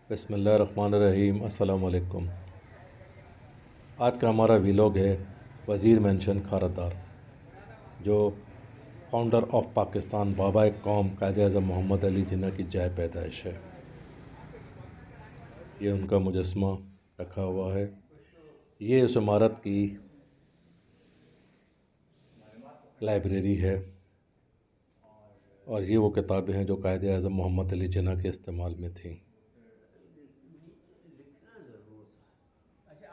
बिस्मिल्लाहिर्रहमानिर्रहीम। अस्सलाम वालेकुम। आज का हमारा व्लॉग है वज़ीर मेंशन खारदार, जो फाउंडर ऑफ पाकिस्तान बाबा कौम कायद आज़म मोहम्मद अली जिन्ना की जाए पैदाइश है। ये उनका मुजस्समा रखा हुआ है। ये उस इमारत की लाइब्रेरी है और ये वो किताबें हैं जो कायद आज़म मोहम्मद अली जिन्ना के इस्तेमाल में थीं।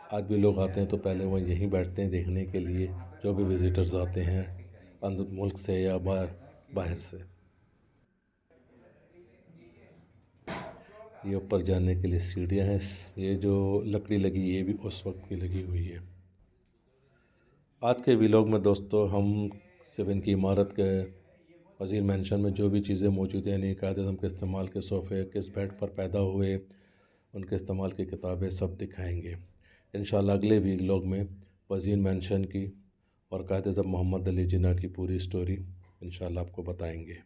आज भी लोग आते हैं तो पहले वो यहीं बैठते हैं देखने के लिए, जो भी विज़िटर्स आते हैं अंदर मुल्क से या बाहर से। ये ऊपर जाने के लिए सीढ़ियाँ हैं। ये जो लकड़ी लगी ये भी उस वक्त की लगी हुई है। आज के व्लॉग में दोस्तों हम सिर्फ इनकी इमारत के वज़ीर मेंशन में जो भी चीज़ें मौजूद हैं, यानी कायद आज़म के इस्तेमाल के सोफ़े, किस बेड पर पैदा हुए, उनके इस्तेमाल की किताबें सब दिखाएंगे इंशाअल्लाह। अगले व्लॉग में वज़ीर मेंशन की और कायद आज़म मोहम्मद अली जिन्ना की पूरी स्टोरी इंशाअल्लाह आपको बताएंगे।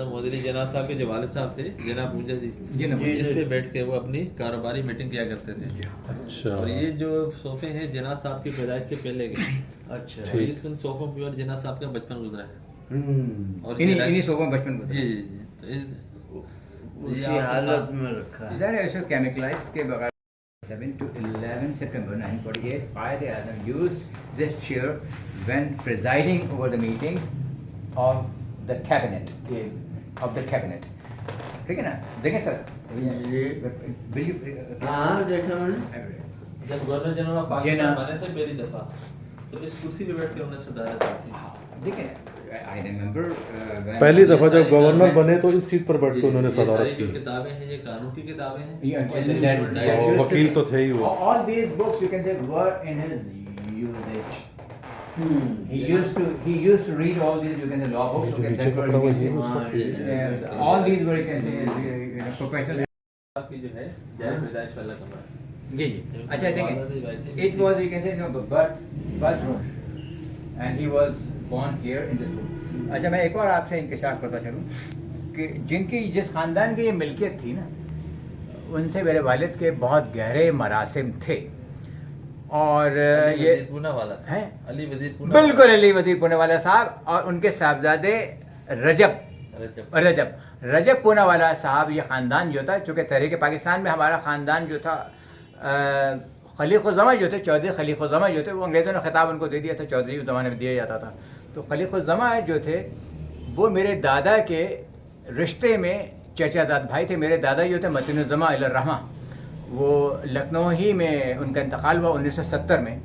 मोदी अली जनाब साहब के जो वालिद साहब थे, जनाब पूंजा जी, इस पे बैठ के वो अपनी कारोबारी मीटिंग किया करते थे। अच्छा। और ये जो सोफे हैं जनाब साहब की पैदाइश से पहले के। अच्छा। और इस सोफों पर जनाब साहब का बचपन गुजरा है। और इन्हीं सोफों में बचपन गुजरा। जी जी जी। तो उसी हालत में रखा है। इधर ऐसे केमिकलाइज के बगैर 7 to 11 September 1948, Qaid Azam used this chair when presiding over the meetings of the cabinet. ठीक है ना? देखें सर। हाँ देखा मैंने। जब गवर्नर जनरल ऑफ पाकिस्तान बने थे पहली दफा, तो इस कुर्सी पे बैठ के उन्होंने सदारत की थी। देखिए, I remember पहली दफ़ा जब गवर्नर बने तो इस सीट पर बैठ के उन्होंने सदारत की। किताबें हैं ये कानून की किताबें हैं। वकील तो थे ही वो। All these books you can say were in his usage. He used to read all these, you can say, law books. You can say, all these were, you can say, professional. आपकी जो है जाए पैदाइश वाला कमरा। जी जी। अच्छा देखिए, it was, you can say, no, birth room, and he was born here in this room. अच्छा मैं एक और आपसे इंकशाफ करता चलूँ कि जिस खानदान की ये मिल्कियत थी ना, उनसे मेरे वालिद के बहुत गहरे मरासिम थे। और ये पूना वाला हैं अली वजीर पूना, बिल्कुल अली वजीर पूना वाला साहब और उनके साहबजादे रजब पूनावाला साहब। ये ख़ानदान जो था, चूँकि तहरीक पाकिस्तान में हमारा ख़ानदान जो था, खलीक़ुज़्ज़मा जो थे, चौधरी खलीक़ुज़्ज़मा जो थे, वो अंग्रेज़ों ने खिताब उनको दे दिया था, चौधरी उस ज़माने में दिया जाता था। तो खलीक़ुज़्ज़मा जो थे वो मेरे दादा के रिश्ते में चचाजाद भाई थे। मेरे दादा जो थे मतीनुज़्ज़मा अलैहिर्रहमा, वो लखनऊ ही में उनका इंतकाल हुआ 1970 में,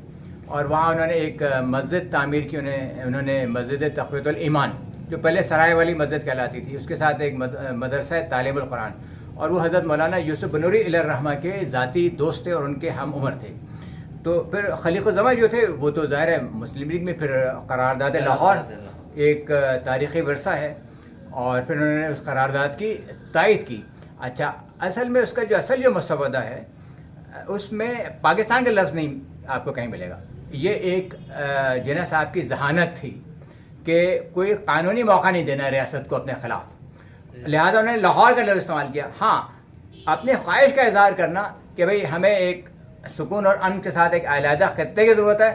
और वहाँ उन्होंने एक मस्जिद तामीर की। उन्होंने मस्जिद तक़वियतुल ईमान, जो पहले सराय वाली मस्जिद कहलाती थी, उसके साथ एक मदरसा तालीमुल कुरान, और वो हज़रत मौलाना यूसुफ बनूरी अलैहिर्रहमा के ज़ाती दोस्त थे और उनके हम उम्र थे। तो फिर खलीक़ुज़्ज़मा जो थे वो तो ज़ाहिर है मुस्लिम लीग में, फिर करारदाद लाहौर एक तारीख़ी वर्सा है, और फिर उन्होंने उस करारदाद की तायद की। अच्छा, असल में उसका जो मसवदा है उसमें पाकिस्तान का लफ्ज़ नहीं आपको कहीं मिलेगा। ये एक जिन्ना साहब की जहानत थी कि कोई कानूनी मौका नहीं देना रियासत को अपने ख़िलाफ़, लिहाजा उन्होंने लाहौर का लफ्ज़ इस्तेमाल किया। हाँ, अपने ख्वाहिश का इज़हार करना कि भाई हमें एक सुकून और अमन के साथ एक अलहदा खत्ते की ज़रूरत है,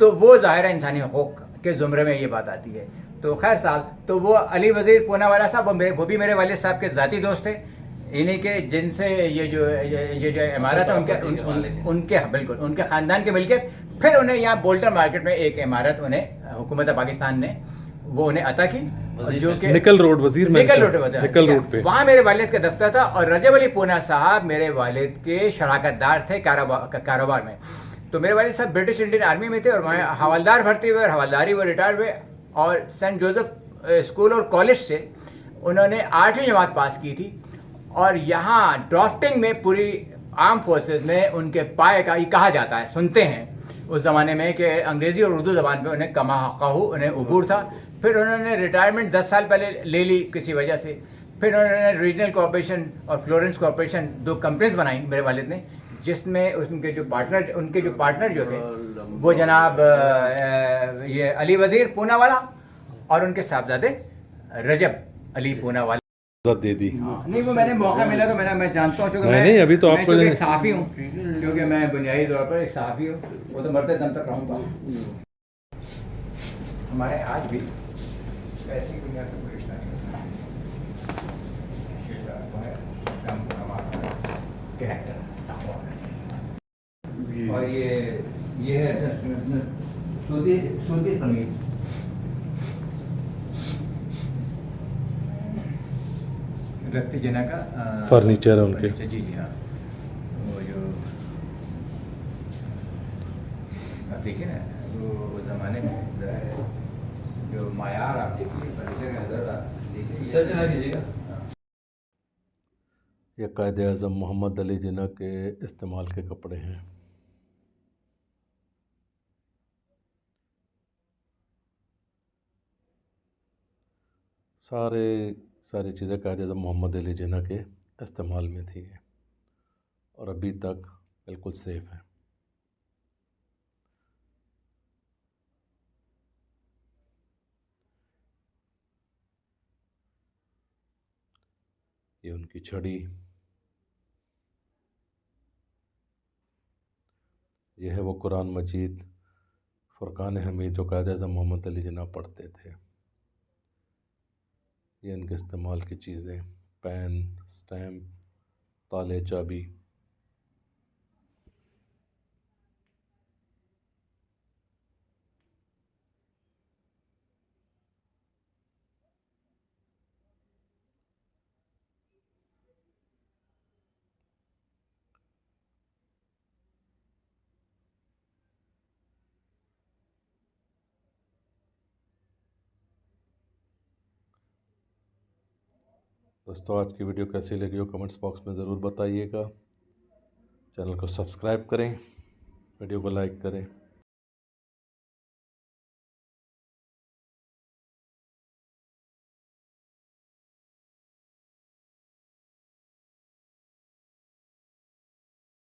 तो वो ज़ाहिर इंसानी हक़ूक़ के ज़ुमरे में ये बात आती है। तो खैर साहब, तो वो अली वज़ीर पूनावाला साहब वो भी मेरे वालिद साहब के ज़ाती दोस्त थे, इन्हीं के जिनसे ये जो इमारत है उनके बिल्कुल उनके ख़ानदान की मिल्कियत। फिर उन्हें यहाँ बोल्टन मार्केट में एक इमारत उन्हें हुकूमत पाकिस्तान ने वो उन्हें अता की, जो कि निकल रोड पे वहाँ मेरे वालिद का दफ्तर था। और रजब अली पूना साहब मेरे वालिद के शराकतदार थे कारोबार में। तो मेरे वालिद साहब ब्रिटिश इंडियन आर्मी में थे और वहाँ हवलदार भर्ती हुए और हवलदारी वो रिटायर हुए, और सेंट जोसेफ स्कूल और कॉलेज से उन्होंने 8वीं जमात पास की थी। और यहाँ ड्राफ्टिंग में पूरी आर्म फोर्सेस में उनके पाए का, ये कहा जाता है, सुनते हैं उस ज़माने में कि अंग्रेज़ी और उर्दू ज़बान में उन्हें कमा कहू, उन्हें उबूर था। फिर उन्होंने रिटायरमेंट 10 साल पहले ले ली किसी वजह से। फिर उन्होंने रीजनल कॉर्पोरेशन और फ्लोरेंस कॉर्पोरेशन 2 कंपनीज बनाई मेरे वालिद ने, जिसमें उनके जो पार्टनर जो थे वो जनाब ये अली वज़ीर पूना वाला और उनके साहबजादे रजब अली पूना वाला दे दी। नहीं, वो मैंने मौका मिला तो मैं जानता हूँ, क्योंकि नहीं, अभी तो आपको एक सहाफ़ी हूँ, क्योंकि मैं बुनियादी तौर पर एक सहाफ़ी हूँ, वो तो मरते दम तक रहूँगा। हमारे आज भी ऐसी दुनिया का कोई रिश्ता नहीं होता, और ये है सूदी कमीज। रत्ती जना का फर्नीचर है उनके। जी जी हाँ, वो जो आप देखिए ना, वो ज़माने में जो मायार आप देखिए, फर्नीचर का नज़र आप देखिए, चला कीजिएगा। ये कायद-ए-आज़म मोहम्मद अली जिन्ना के इस्तेमाल के कपड़े हैं। सारी चीज़ें कायद-ए-आज़म मोहम्मद अली जिन्ना के इस्तेमाल में थी और अभी तक बिल्कुल सेफ़ है। ये उनकी छड़ी, ये है वो कुरान मजीद फुरकान हमीद जो कायद-ए-आज़म मोहम्मद अली जिन्ना पढ़ते थे। ये इनके इस्तेमाल की चीज़ें, पेन, स्टैम्प, ताले, चाबी। दोस्तों, आज की वीडियो कैसी लगी हो कमेंट्स बॉक्स में ज़रूर बताइएगा। चैनल को सब्सक्राइब करें, वीडियो को लाइक करें।